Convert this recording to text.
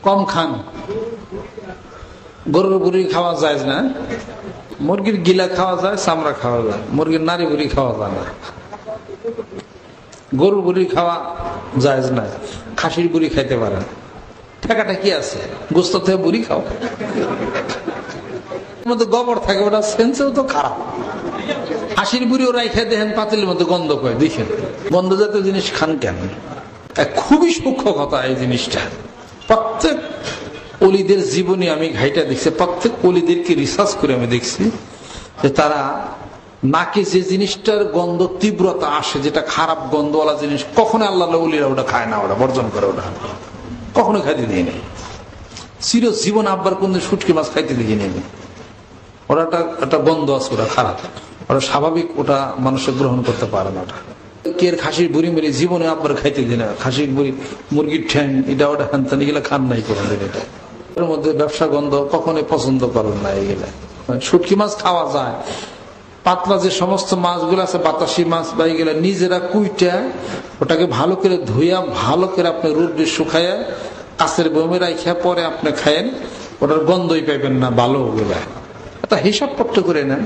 কম খান। গরুর বুড়ি খাওয়া যায় না, মুরগির গিলা খাওয়া যায়, চামড়া খাওয়া যায়, মুরগির নারী বুড়ি খাওয়া যায় না। গরুর বুড়ি খাওয়া যায় না, খাসির বুড়ি খাইতে পারে না। ঠেকাটা কি আছে, গোস্ত থেকে বুড়ি খাও, মধ্যে গোবর থাকে, ওটা সেন্সেও তো খারাপ। হাসির বুড়ি ওরাই খেয়ে দেখেন পাতিলের মধ্যে গন্ধ করে, দেখেন গন্ধ জাতীয় জিনিস খান কেন? খুবই সূক্ষ্ম কথা এই জিনিসটা। প্রত্যেক অলিদের জীবনী আমি ঘাইটা দেখছি, প্রত্যেক অলিদেরকে রিসার্চ করে আমি দেখছি যে তারা নাকে যে জিনিসটার গন্ধ তীব্রতা আসে, যেটা খারাপ গন্ধওয়ালা জিনিস, কখনো আল্লাহ অলিরা ওটা খায় না, ওটা বর্জন করে, ওটা কখনো খাইতে দিয়ে নেই। চির জীবন আব্বার কোন শুটকি মাছ খাইতে দিয়ে নেই, ওরা একটা গন্ধ আছে, ওটা খারাপ, ওটা স্বাভাবিক, ওটা মানুষের গ্রহণ করতে পারে না। ওটা কের খাসির বুড়ি মুড়ি জীবনে আব্বার খাইতে দিই না, খাসির বুড়ি, মুরগির ঠ্যাং, এটা ওটা হ্যান এগুলা খান নাই কোনদিন। এটা এর মধ্যে ব্যবসা গন্ধ কখনোই পছন্দ করেন না। এগুলা শুটকি মাছ খাওয়া যায়, পাতলা যে সমস্ত মাছগুলো আছে, বাতাসি মাছ বা এগুলা নিজেরা কুইটা ওটাকে ভালো করে ধুইয়া ভালো করে আপনি রোদ্রে শুকাইয়া কাছের বমি রাখা পরে আপনি খায়েন, ওটার গন্ধই পাইবেন না ভালো। ওগুলা এটা হিসাব পত্র করে নেন।